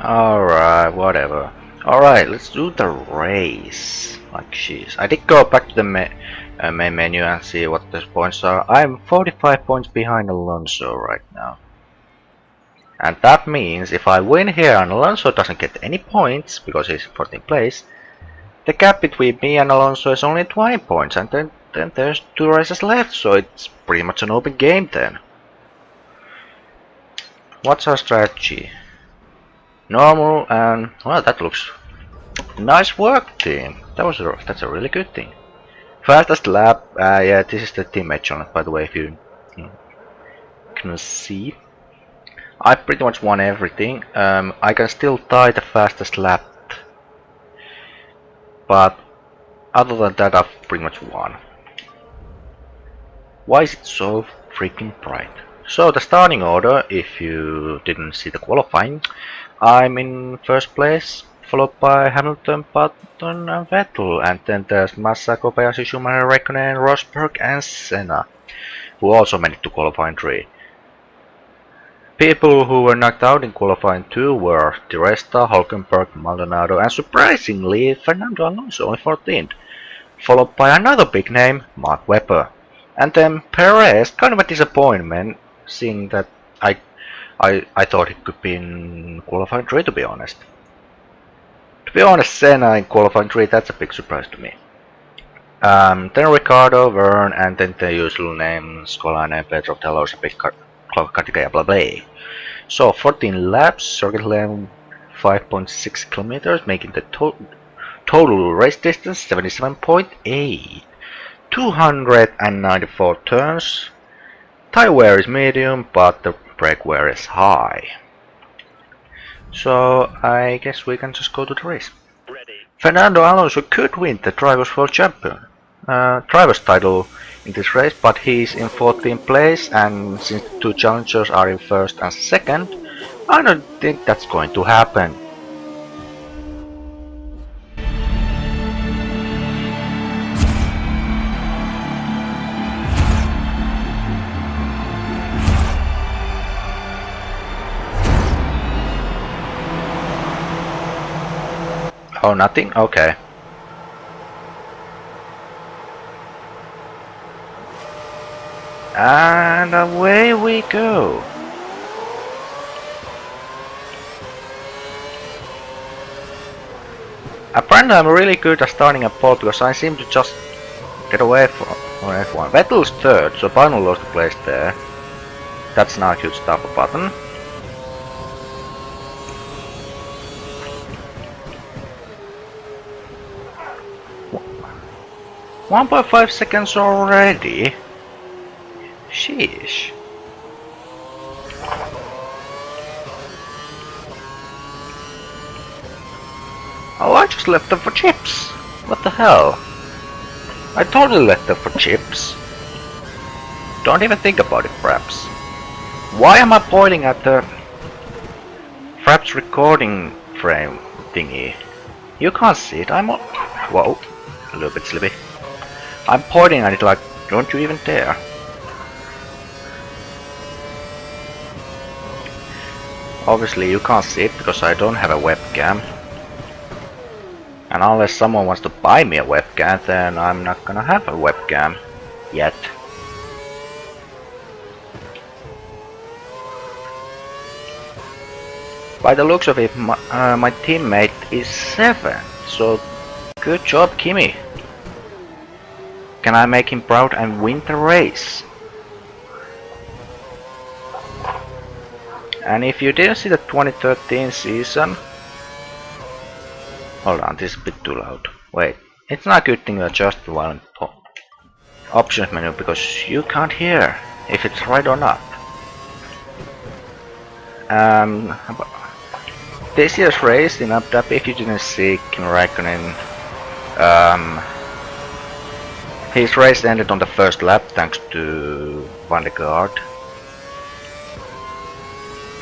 Alright, whatever. Alright, let's do the race. Like jeez. I did go back to the main menu and see what the points are. I'm 45 points behind Alonso right now. And that means if I win here and Alonso doesn't get any points because he's in 14th place, the gap between me and Alonso is only 20 points, and then there's 2 races left, so it's pretty much an open game then. What's our strategy? Normal and well, that looks nice work, team. That's a really good thing. Fastest lap. Yeah, this is the teammate challenge, by the way, if you can see. I pretty much won everything. I can still tie the fastest lap, but other than that, I've pretty much won. Why is it so freaking bright? So the starting order, if you didn't see the qualifying, I'm in first place, followed by Hamilton, Button and Vettel, and then there's Massa, Kobayashi, Schumacher, Räikkönen, Rosberg and Senna, who also managed to qualify in 3. People who were knocked out in qualifying 2 were Di Resta, Hulkenberg, Maldonado, and surprisingly Fernando Alonso only 14th, followed by another big name, Mark Webber. And then Perez, kind of a disappointment, seeing that I thought it could be in qualifying 3, to be honest. To be honest, Senna in qualifying 3, that's a big surprise to me. Then Ricardo, Verne, and then the usual names, Scolane, Pedro, Telos, Katika, blah blah. So 14 laps, circuit length 5.6 kilometers, making the total race distance 77.8. 294 turns. Tire wear is medium, but the brake wear is high. So I guess we can just go to the race. Fernando Alonso could win the Drivers' World Champion driver's title in this race, but he's in 14th place, and since the 2 challengers are in 1st and 2nd, I don't think that's going to happen. Oh, nothing? Okay. And away we go. Apparently I'm really good at starting a pole because I seem to just get away from F1. Vettel's 3rd, so Pino lost the place there. That's not a huge stop button. 1.5 seconds already? Sheesh. Oh, I just left them for chips. What the hell? I totally left them for chips. Don't even think about it, perhaps. Why am I pointing at the Fraps recording frame thingy? You can't see it. I'm whoa, a little bit slippy. I'm pointing at it like, don't you even dare. Obviously you can't see it because I don't have a webcam. And unless someone wants to buy me a webcam, then I'm not gonna have a webcam. Yet. By the looks of it, my teammate is 7th, so good job, Kimi. Can I make him proud and win the race? And if you didn't see the 2013 season... Hold on, this is a bit too loud. Wait, it's not a good thing to adjust the volume options menu because you can't hear if it's right or not. This year's race in Abu Dhabi, if you didn't see Kimi Räikkönen, his race ended on the 1st lap thanks to Van de Gaard.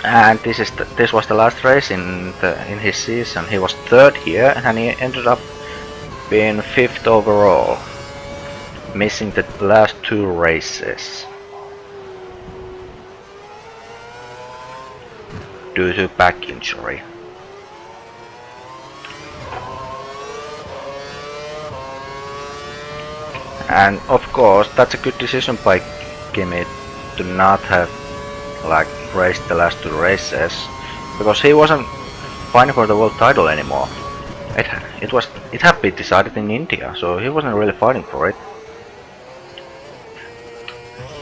And this was the last race in his season. He was 3rd here, and he ended up being 5th overall, missing the last 2 races due to back injury. And of course, that's a good decision by Kimi to not have like raced the last 2 races, because he wasn't fighting for the world title anymore. It had been decided in India, so he wasn't really fighting for it.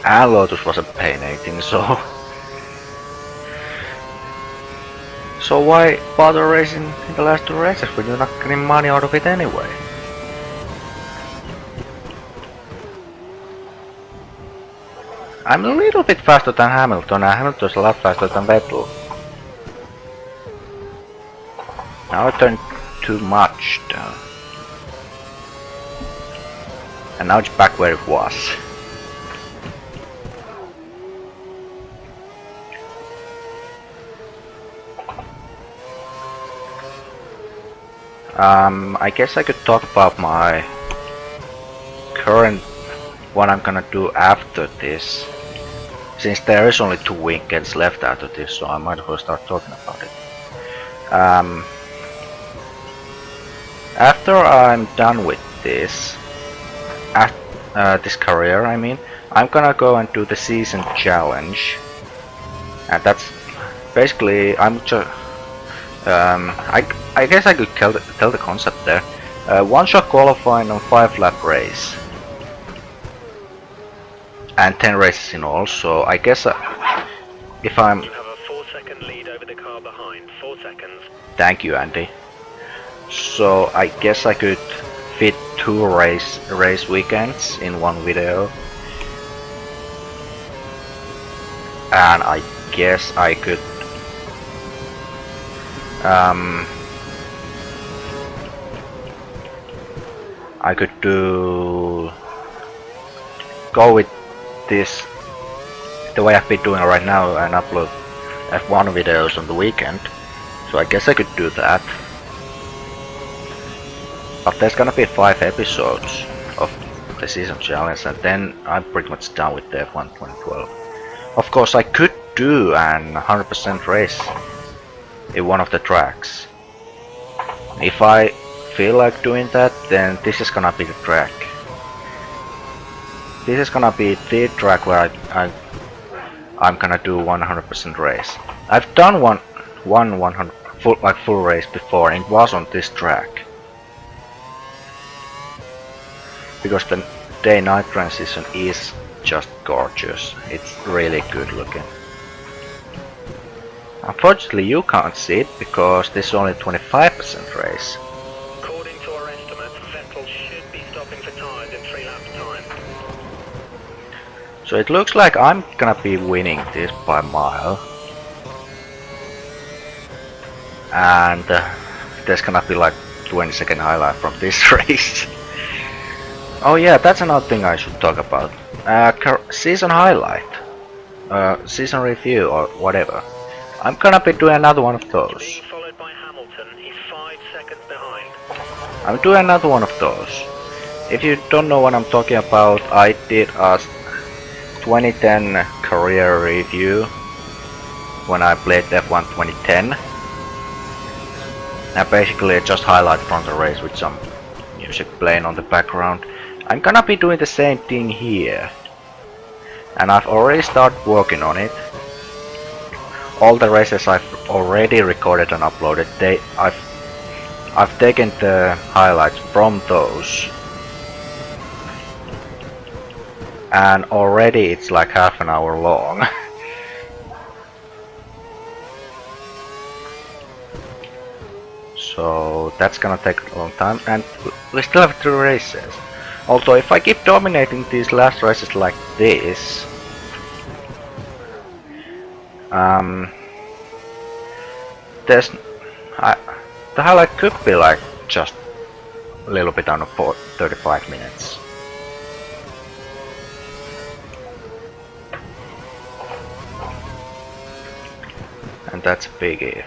And Lotus wasn't paying anything, so so why bother racing in the last 2 races when you're not getting money out of it anyway? I'm a little bit faster than Hamilton, and Hamilton's a lot faster than Vettel. Now I turned too much down. And now it's back where it was. I guess I could talk about my current, what I'm gonna do after this, since there is only 2 weekends left after this, so I might as well start talking about it. After I'm done with this, this career, I mean, I'm gonna go and do the season challenge, and that's basically I guess I could tell the concept there. One shot qualifying on 5-lap race, and 10 races in all. So I guess if I'm, you have a 4-second lead over the car behind. 4 seconds. Thank you, Andy. So I guess I could fit 2 race weekends in one video, and I guess I could go with this the way I've been doing right now and upload F1 videos on the weekend. So I guess I could do that. But there's gonna be 5 episodes of the season challenge, and then I'm pretty much done with the F1 2012. Of course, I could do an 100% race in one of the tracks. If I feel like doing that, then this is gonna be the track. This is gonna be the track where I'm gonna do 100% race. I've done one 100 full race before, and it was on this track. Because the day-night transition is just gorgeous. It's really good looking. Unfortunately, you can't see it because this is only 25% race. According to our estimates, Vettel should be stopping for tyres in 3 laps time. So it looks like I'm gonna be winning this by a mile. And there's gonna be like 20-second highlight from this race. Oh yeah, that's another thing I should talk about. Season highlight, season review or whatever. I'm gonna be doing another one of those. Being followed by Hamilton, he's 5 seconds behind. I'm doing another one of those. If you don't know what I'm talking about, I did a 2010 career review when I played F1 2010. And basically just highlight from the race with some music playing on the background. I'm gonna be doing the same thing here, and I've already started working on it. All the races I've already recorded and uploaded, I've taken the highlights from those, and already it's like half an hour long. So that's gonna take a long time, and we still have 3 races. Although if I keep dominating these last races like this, the highlight could be like just a little bit under 35 minutes. And that's a big if.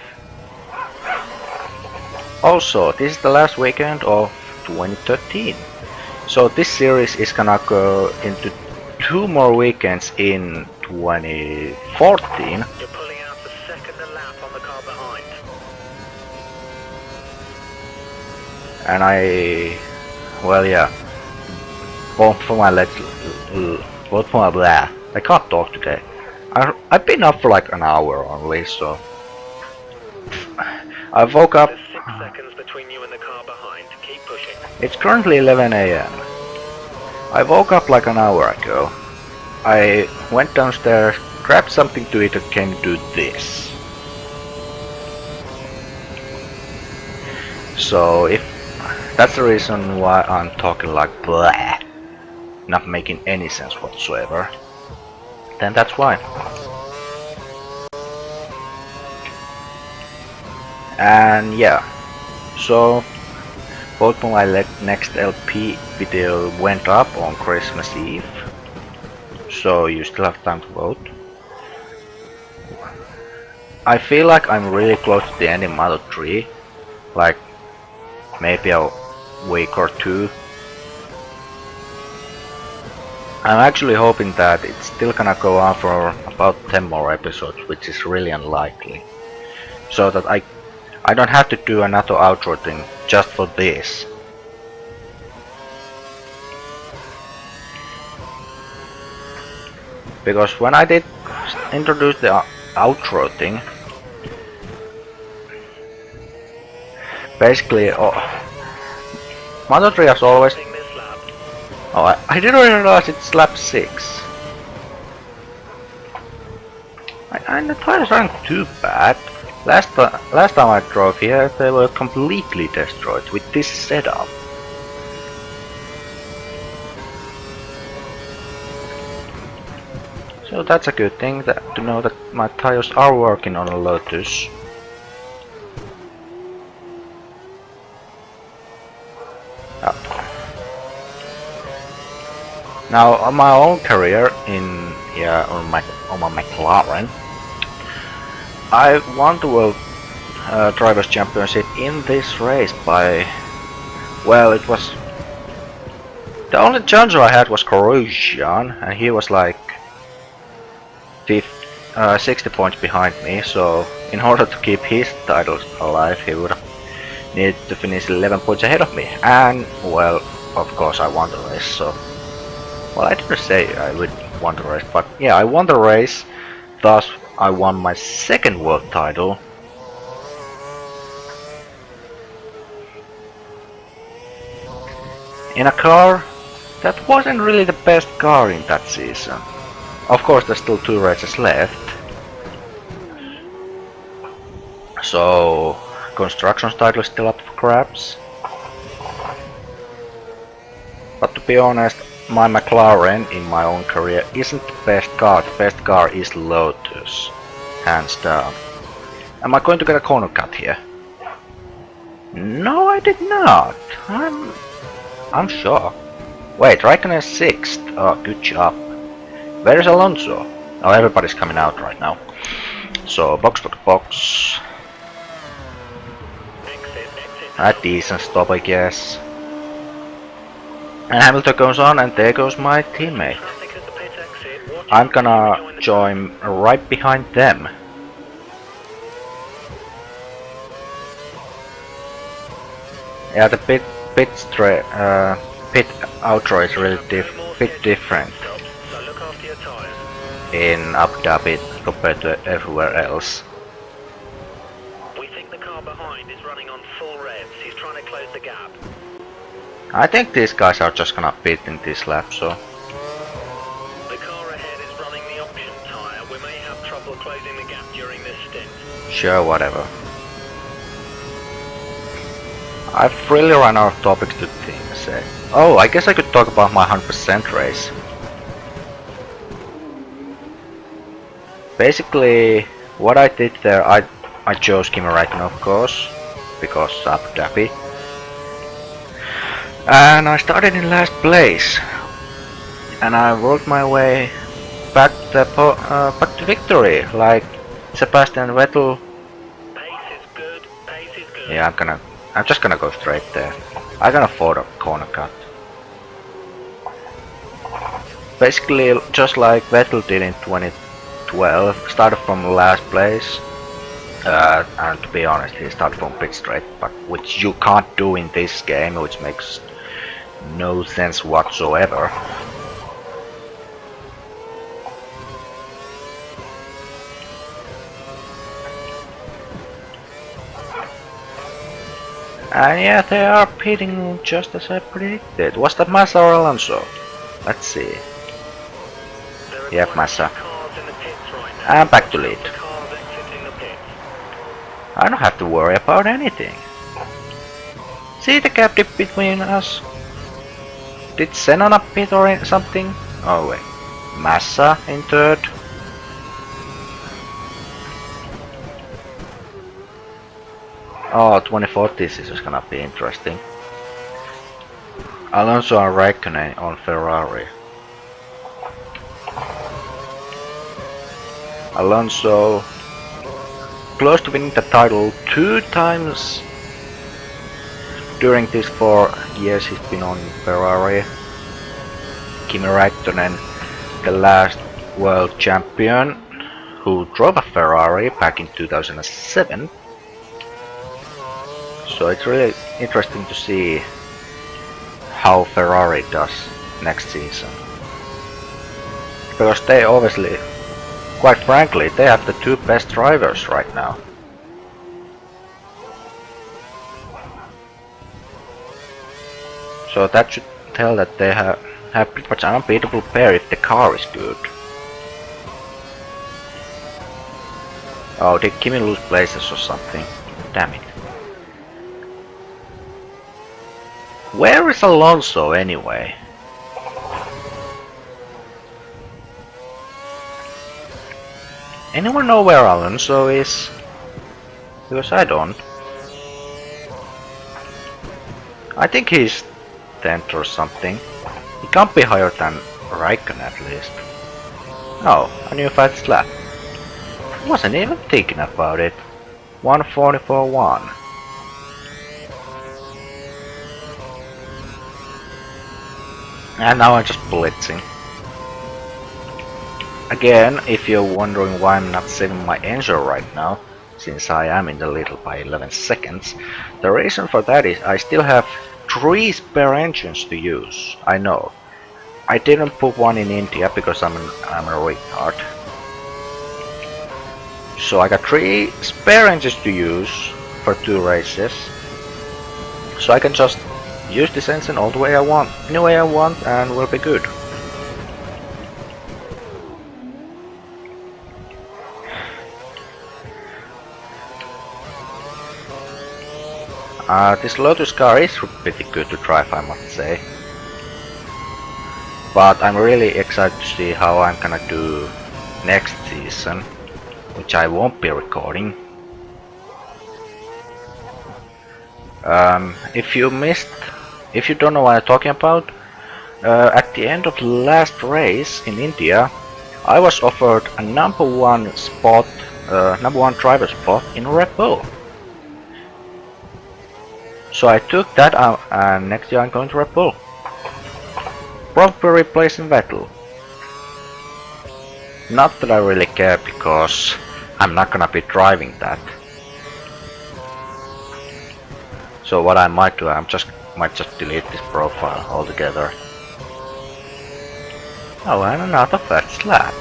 Also, this is the last weekend of 2013. So this series is gonna go into 2 more weekends in 2014. You're pulling out the second a lap on the car behind. And well yeah, both for my legs, both for my blah. I can't talk today. I've been up for like an hour only, so I woke up. There's 6 seconds between you and the car behind. Keep pushing. It's currently 11 a.m. I woke up like an hour ago. I went downstairs, grabbed something to eat, and came to do this. So if that's the reason why I'm talking like blah, not making any sense whatsoever, then that's why. And yeah, so both my next LP video went up on Christmas Eve, so you still have time to vote. I feel like I'm really close to the end in Model 3, like maybe a week or two. I'm actually hoping that it's still gonna go on for about 10 more episodes, which is really unlikely, so that I don't have to do another outro thing just for this. Because when I did introduce the outro thing, basically, Model 3 has always. Passing this lap. Oh, I didn't realize it's lap 6. And the tires aren't too bad. Last time I drove here, they were completely destroyed with this setup. So that's a good thing to know that my tires are working on a Lotus. Now on my own career on my McLaren, I won the World Drivers' Championship in this race by, well, it was the only challenger I had was Corrosion, and he was like 60 points behind me. So in order to keep his titles alive, he would need to finish 11 points ahead of me. And well, of course, I won the race. So, well, I didn't say I would won the race, but yeah, I won the race. Thus, I won my second world title. In a car that wasn't really the best car in that season. Of course, there's still 2 races left. So, construction's title is still up for grabs. But to be honest, my McLaren in my own career isn't the best car. The best car is Lotus, hands down. Am I going to get a corner cut here? No, I did not. I'm sure. Wait, Raikkonen is 6th. Oh, good job. Where's Alonso? Oh, everybody's coming out right now. So, box to box. A decent stop, I guess. And Hamilton goes on, and there goes my teammate. I'm gonna join right behind them. Yeah, the pit outro is really bit different in Abu Dhabi compared to everywhere else. We think the car behind is running on full revs. He's trying to close the gap. I think these guys are just gonna pit in this lap, so. The car ahead is running the option tyre. We may have trouble closing the gap during this stint. Sure, whatever. I've really run out of topics to say. Oh, I guess I could talk about my 100% race. Basically, what I did there, I chose Kimi Räikkönen, of course, because Abu Dhabi. And I started in last place, and I worked my way back to victory, like Sebastian Vettel. Pace is good. Pace is good. Yeah, I'm just gonna go straight there. I'm gonna afford a corner cut. Basically, just like Vettel did in 2012, started from last place. And to be honest, he started from pit straight, but which you can't do in this game, which makes no sense whatsoever. And yeah, they are pitting just as I predicted. Was that Massa or Alonso? Let's see. Yep, Massa. And back to lead. I don't have to worry about anything. See the gap between us? Did Senna not pit or something? Oh wait. Massa in third. Oh, 24, this is gonna be interesting. Alonso and Raikkonen on Ferrari. Alonso close to winning the title 2 times during these 4 years he's been on Ferrari. Kimi Raikkonen, the last world champion who drove a Ferrari back in 2007. So it's really interesting to see how Ferrari does next season. Because they obviously, quite frankly, they have the 2 best drivers right now. So that should tell that they have pretty much an unbeatable pair if the car is good. Oh, did Kimi lose places or something? Damn it. Where is Alonso anyway? Anyone know where Alonso is? Because I don't. I think he's 10th or something. He can't be higher than Raikkonen at least. Oh, a new fast lap. Wasn't even thinking about it. 144.1. And now I'm just blitzing. Again, if you're wondering why I'm not saving my engine right now, since I am in the lead by 11 seconds, the reason for that is I still have 3 spare engines to use. I know. I didn't put one in India because I'm a retard. So I got 3 spare engines to use for 2 races. So I can just use this engine all the way I want, any way I want, and we'll be good. This Lotus car is pretty good to drive, I must say. But I'm really excited to see how I'm gonna do next season, which I won't be recording. If you don't know what I'm talking about, at the end of the last race in India, I was offered a number 1 spot, number 1 driver spot in Red Bull. So I took that out, and next year I'm going to Red Bull. Probably replacing Vettel. Not that I really care, because I'm not gonna be driving that. So what I might do, might just delete this profile altogether. Oh, and another fast lap.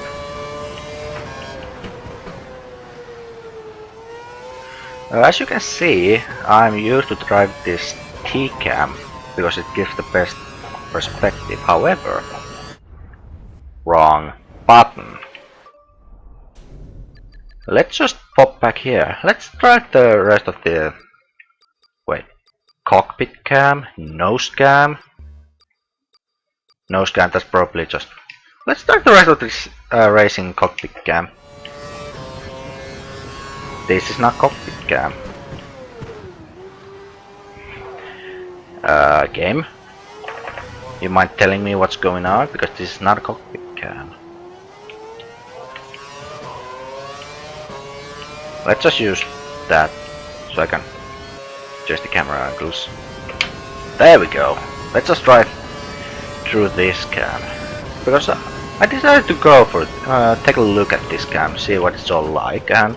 As you can see, I'm used to drive this T-cam because it gives the best perspective. However, wrong button. Let's just pop back here. Let's try the rest of the... Wait. Cockpit cam? Nose cam? Nose cam, that's probably just... Let's start the rest of this racing cockpit cam. This is not cockpit cam. Game? You mind telling me what's going on? Because this is not a cockpit cam. Let's just use that so I can adjust the camera angles. There we go. Let's just drive through this cam. Because I decided to go for it, take a look at this cam, see what it's all like, and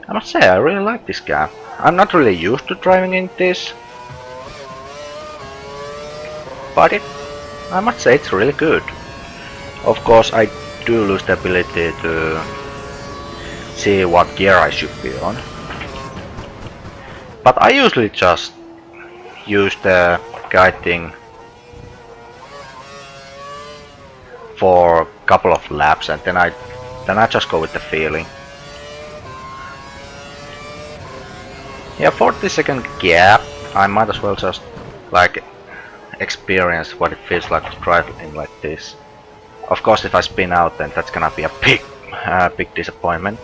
I must say I really like this cam. I'm not really used to driving in this. but I must say it's really good. Of course, I do lose the ability to see what gear I should be on. But I usually just use the guiding for a couple of laps and then I just go with the feeling. Yeah, 40-second gap, I might as well just like experience what it feels like to drive in like this. Of course, if I spin out, then that's gonna be a big disappointment.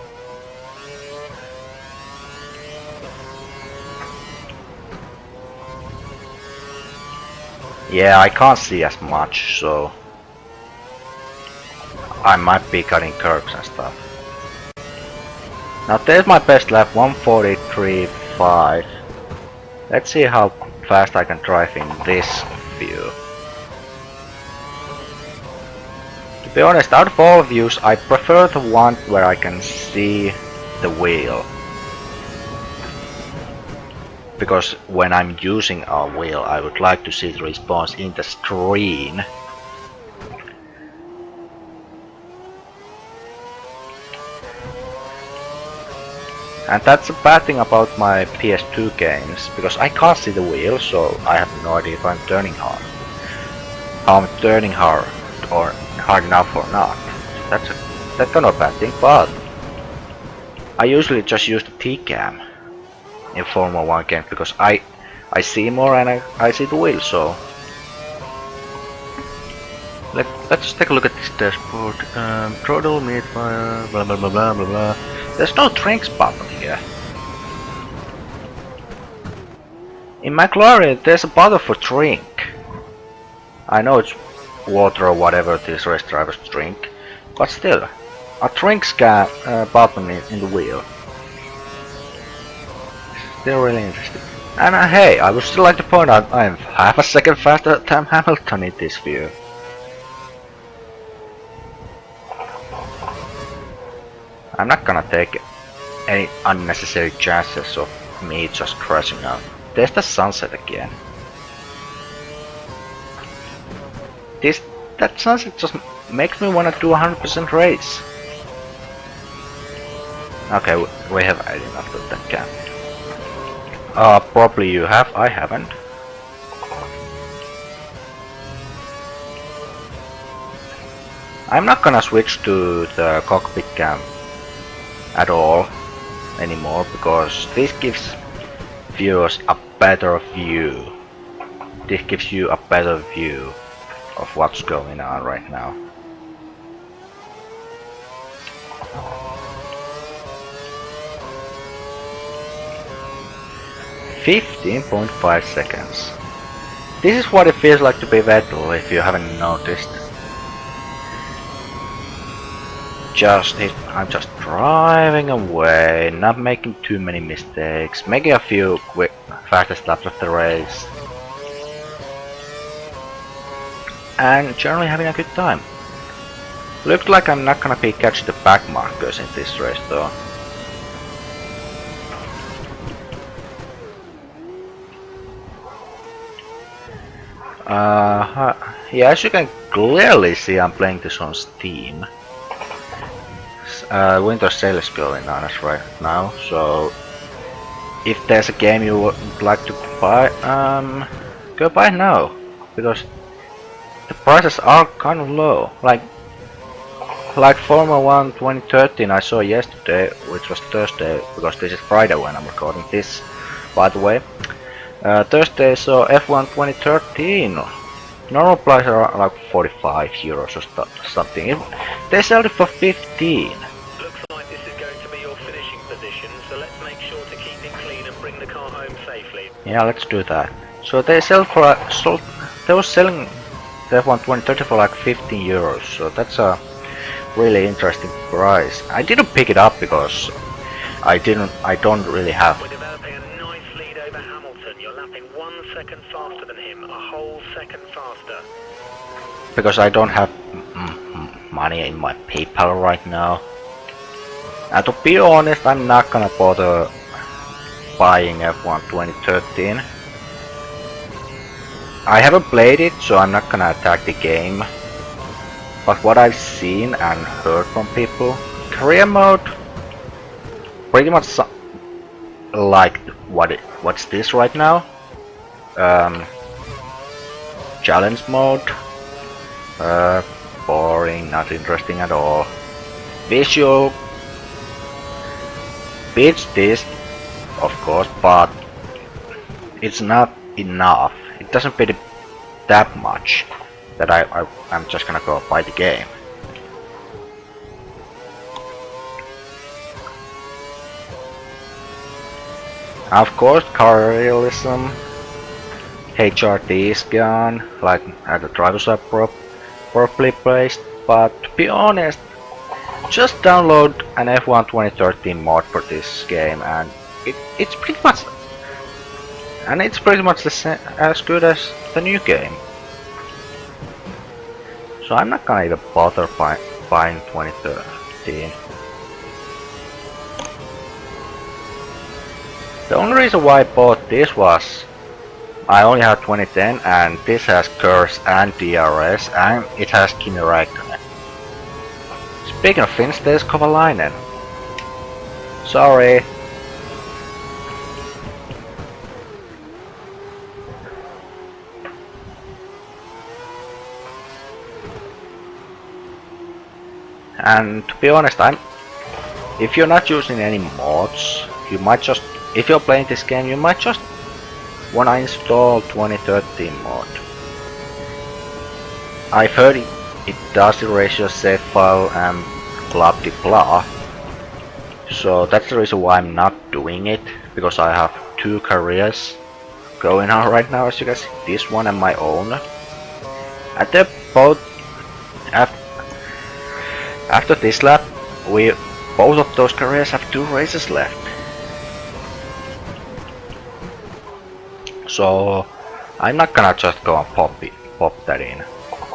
Yeah, I can't see as much, so I might be cutting curves and stuff. Now there's my best lap, 1:43.5. Let's see how fast I can drive in this view. To be honest, out of all views, I prefer the one where I can see the wheel. Because when I'm using a wheel, I would like to see the response in the screen. And that's a bad thing about my PS2 games, because I can't see the wheel, so I have no idea if I'm turning hard. How I'm turning hard, or hard enough or not. That's kind of a bad thing, but I usually just use the T-cam in Formula 1 games, because I see more and I see the wheel, so... Let's just take a look at this dashboard. Throttle, mid-fire, blah blah blah blah blah blah. There's no drinks button here. In McLaren, there's a button for drink. I know it's water or whatever these race drivers drink, but still, a drinks button in the wheel. Still really interesting. And hey, I would still like to point out I'm half a second faster than Hamilton in this view. I'm not gonna take any unnecessary chances of me just crashing out. There's the sunset again. That sunset just makes me wanna do 100% race. Okay, we have had enough of that camp. Probably you have, I haven't. I'm not gonna switch to the cockpit cam at all anymore, because this gives viewers a better view. This gives you a better view of what's going on right now. .5 seconds. This is what it feels like to be Vettel, if you haven't noticed. I'm just driving away, not making too many mistakes, making a few quick fastest laps of the race, and generally having a good time. Looks like I'm not gonna be catching the back markers in this race though. Yeah, as you can clearly see, I'm playing this on Steam. Winter sale is going on as right now, so if there's a game you would like to buy, go buy now, because the prices are kind of low. Like Formula 1 2013 I saw yesterday, which was Thursday, because this is Friday when I'm recording this, by the way. Thursday saw F1 2013. Normal price are like 45 euros or something. They sell it for 15. Looks like this is going to be your finishing position, so let's make sure to keep it clean and bring the car home safely. Yeah, let's do that. So they sell for they were selling the F1 2030 for like 15 euros. So that's a really interesting price. I didn't pick it up because I don't really have. We're developing a nice lead over Hamilton. You're lapping 1 second faster than him, a whole second faster. Because I don't have money in my PayPal right now. And to be honest, I'm not gonna bother buying F1 2013. I haven't played it, so I'm not gonna attack the game. But what I've seen and heard from people, career mode pretty much like what's this right now? Challenge mode. Boring, not interesting at all. Visual beats this, of course, but it's not enough. It doesn't beat it that much that I'm just gonna go buy the game. Of course, car realism, HRD is gone, like at the drivers are properly placed, but to be honest, just download an F1 2013 mod for this game and it's pretty much the same, as good as the new game. So I'm not gonna even bother buying 2013. The only reason why I bought this was I only have 2010 and this has Curse and DRS and it has Kimi Räikkönen. Speaking of Finns, there's Kovalainen. Sorry. And to be honest, if you're not using any mods, you might just, if you're playing this game, you might just wanna install 2013 mod. I've heard it does erase your save file and blah de blah. So that's the reason why I'm not doing it, because I have two careers going on right now, as you guys see, this one and my own. At the both after this lap, both of those careers have 2 races left. So I'm not gonna just go and pop that in.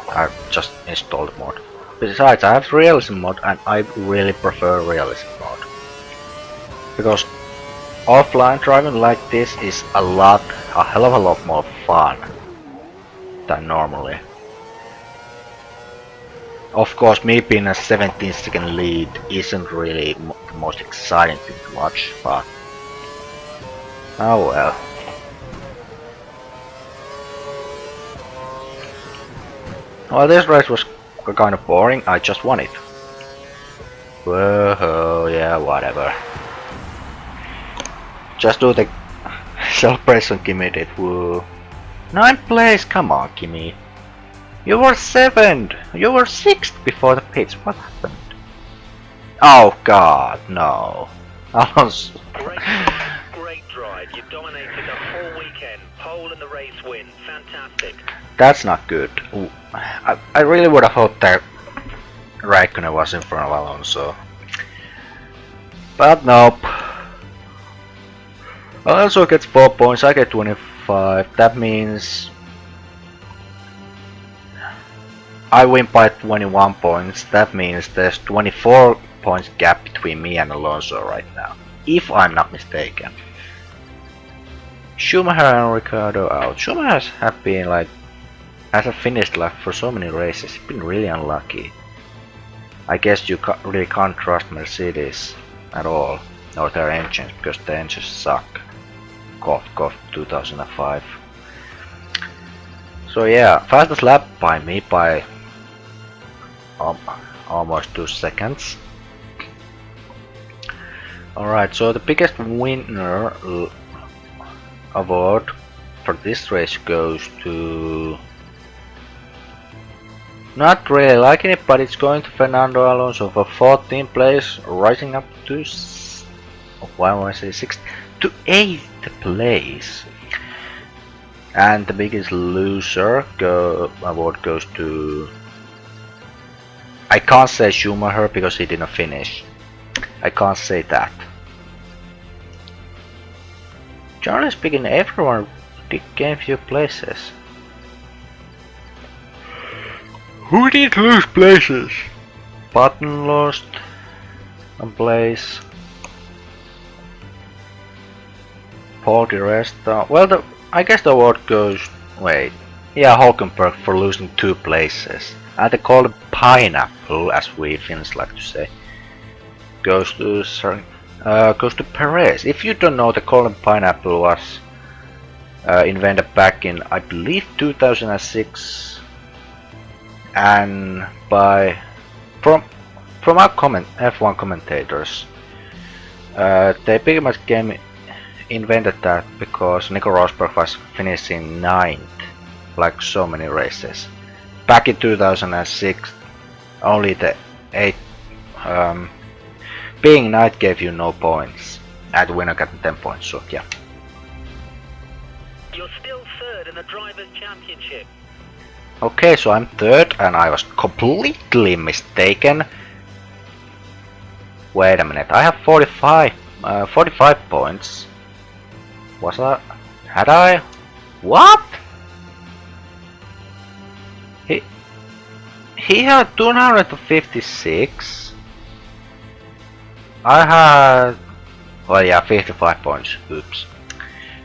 I just installed the mod. Besides, I have realism mod and I really prefer realism mod. Because offline driving like this is a hell of a lot more fun than normally. Of course, me being a 17-second lead isn't really the most exciting thing to watch, but oh well. Well, this race was kind of boring, I just won it. Whoa, yeah, whatever. Just do the celebration Kimi did, woo. 9th place, come on Kimi. You were 7th! You were 6th before the pits, what happened? Oh god, no. Alonso. Great drive, you dominated the whole weekend. Pole and the race win, fantastic. That's not good. I really would have hoped that Räikkönen was in front of Alonso. But nope. Alonso gets 4 points, I get 25. That means I win by 21 points. That means there's 24 points gap between me and Alonso right now, if I'm not mistaken. Schumacher and Ricciardo out. Schumacher have been like, as a finished lap for so many races, he's been really unlucky. I guess you really can't trust Mercedes at all, or their engines, because the engines suck. Cough cough 2005. So yeah, fastest lap by me by almost 2 seconds. Alright, so the biggest winner award for this race goes to... Not really liking it, but it's going to Fernando Alonso for 14th place, rising up to... why would I say 6th? To 8th place. And the biggest loser award goes to... I can't say Schumacher because he didn't finish. I can't say that. Generally speaking, everyone did gain few places. Who did lose places? Button lost a place. Paul di Resta. Well, I guess the award goes. Wait, Yeah, Hulkenberg for losing 2 places. And the golden pineapple, as we Finns like to say, goes to Perez. If you don't know, the golden pineapple was invented back in, I believe, 2006, and by from our F1 commentators. They pretty much invented that because Nico Rosberg was finishing 9th, like so many races. Back in 2006, only the 8 being 9th gave you no points, and the winner got 10 points. So yeah. You're still third in the Drivers' Championship. Okay, so I'm 3rd, and I was completely mistaken. Wait a minute, I have 45 points. Was I? Had I? What? He had 256. I had, well, yeah, 55 points. Oops.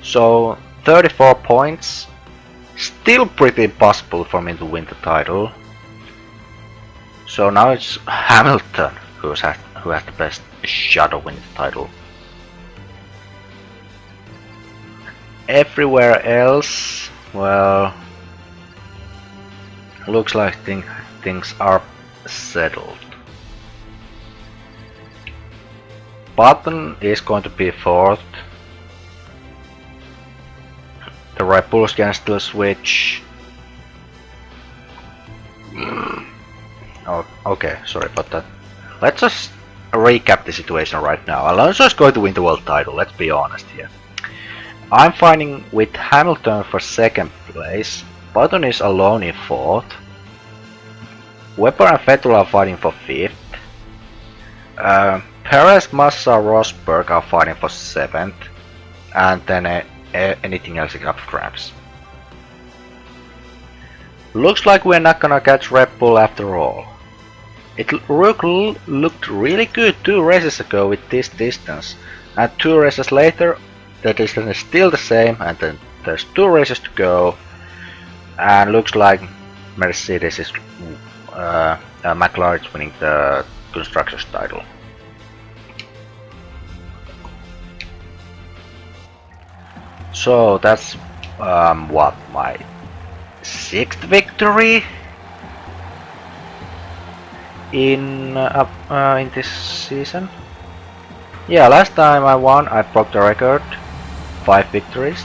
So 34 points. Still pretty impossible for me to win the title. So now it's Hamilton who has the best shot of winning the title. Everywhere else, well, looks like things are settled. Button is going to be 4th. The Red Bulls can still switch. Oh, okay, sorry about that. Let's just recap the situation right now. Alonso is going to win the world title, let's be honest here. I'm fighting with Hamilton for 2nd place. Button is alone in 4th. Webber and Vettel are fighting for 5th. Perez, Massa, Rosberg are fighting for 7th. And then anything else is up for grabs. Looks like we're not gonna catch Red Bull after all. It looked really good 2 races ago with this distance, and 2 races later the distance is still the same, and then there's 2 races to go, and looks like Mercedes is McLaren is winning the constructors title. So that's what, my 6th victory in this season. Yeah, last time I won, I broke the record, 5 victories,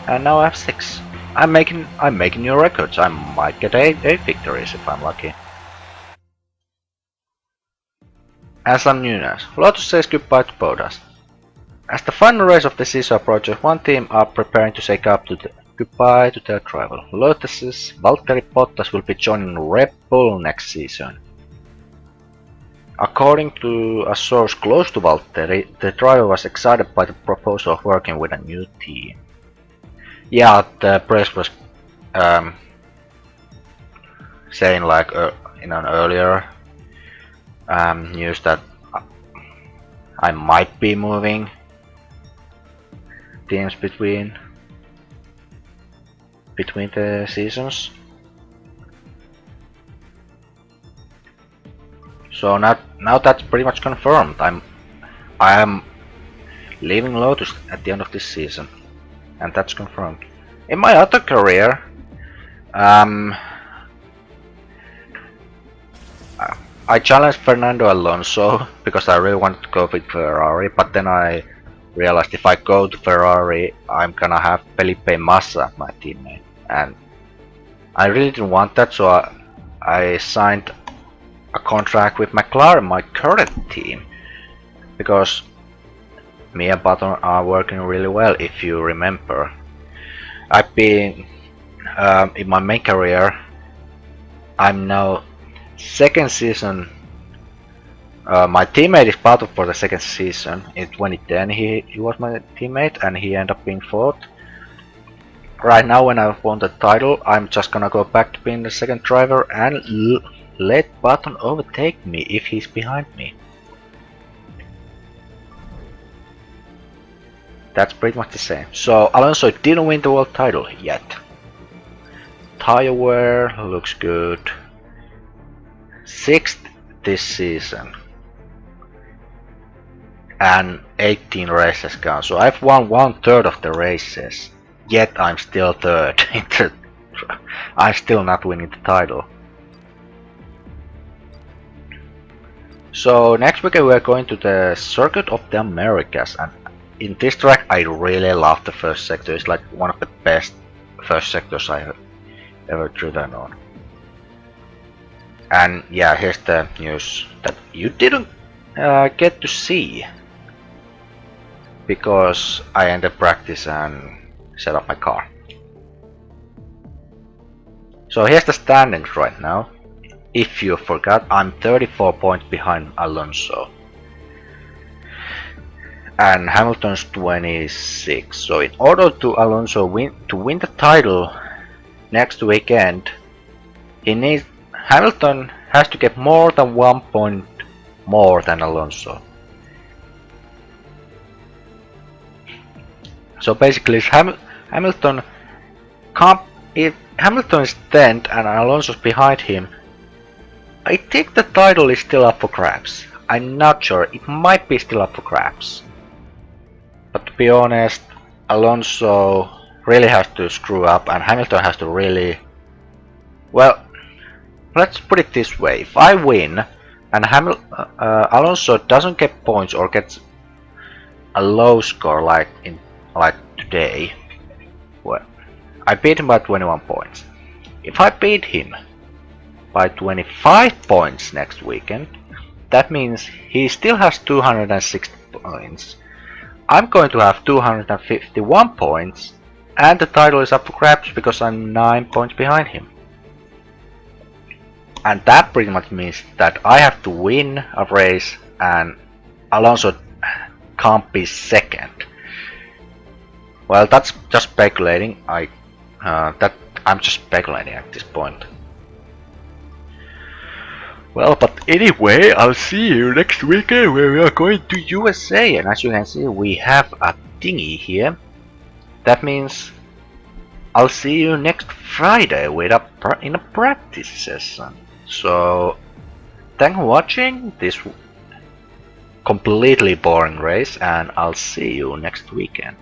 and now I have 6. I'm making new records. I might get 8 victories if I'm lucky. And some new news. Lotus says goodbye to Bottas. As the final race of the season approaches, one team are preparing to say goodbye to their rival. Lotus's Valtteri Bottas will be joining Red Bull next season. According to a source close to Valtteri, the driver was excited by the proposal of working with a new team. Yeah, the press was saying like in an earlier news that I might be moving teams between the seasons. So now that's pretty much confirmed. I am leaving Lotus at the end of this season, and that's confirmed. In my other career, I challenged Fernando Alonso because I really wanted to go with Ferrari, but then I realized if I go to Ferrari, I'm gonna have Felipe Massa, my teammate, and I really didn't want that, so I signed a contract with McLaren, my current team, because me and Button are working really well. If you remember, I've been in my main career. I'm now 2nd season. My teammate is part of for the 2nd season. In 2010, he was my teammate, and he ended up being 4th. Right now, when I've won the title, I'm just gonna go back to being the 2nd driver and let Button overtake me if he's behind me. That's pretty much the same. So Alonso didn't win the world title yet. tire wear, looks good. 6th this season. And 18 races gone. So I've won 1/3 of the races. Yet I'm still third. I'm still not winning the title. So next weekend we are going to the Circuit of the Americas, and in this track I really love the first sector. It's like one of the best first sectors I have ever driven on. And yeah, here's the news that you didn't get to see because I ended practice and set up my car. So here's the standings right now. If you forgot, I'm 34 points behind Alonso. And Hamilton's 26. So in order to Alonso win the title next weekend, Hamilton has to get more than 1 point more than Alonso. So basically, Hamilton can't. If Hamilton is 10th and Alonso's behind him, I think the title is still up for grabs. I'm not sure. It might be still up for grabs. But to be honest, Alonso really has to screw up, and Hamilton has to really. Well, let's put it this way: if I win and Alonso doesn't get points or gets a low score like today, well, I beat him by 21 points. If I beat him by 25 points next weekend, that means he still has 260 points. I'm going to have 251 points, and the title is up for grabs because I'm 9 points behind him. And that pretty much means that I have to win a race and Alonso can't be second. Well, that's just speculating. I'm just speculating at this point. Well, but anyway, I'll see you next weekend where we are going to USA. And as you can see, we have a thingy here. That means I'll see you next Friday in a practice session. So, thanks for watching this completely boring race, and I'll see you next weekend.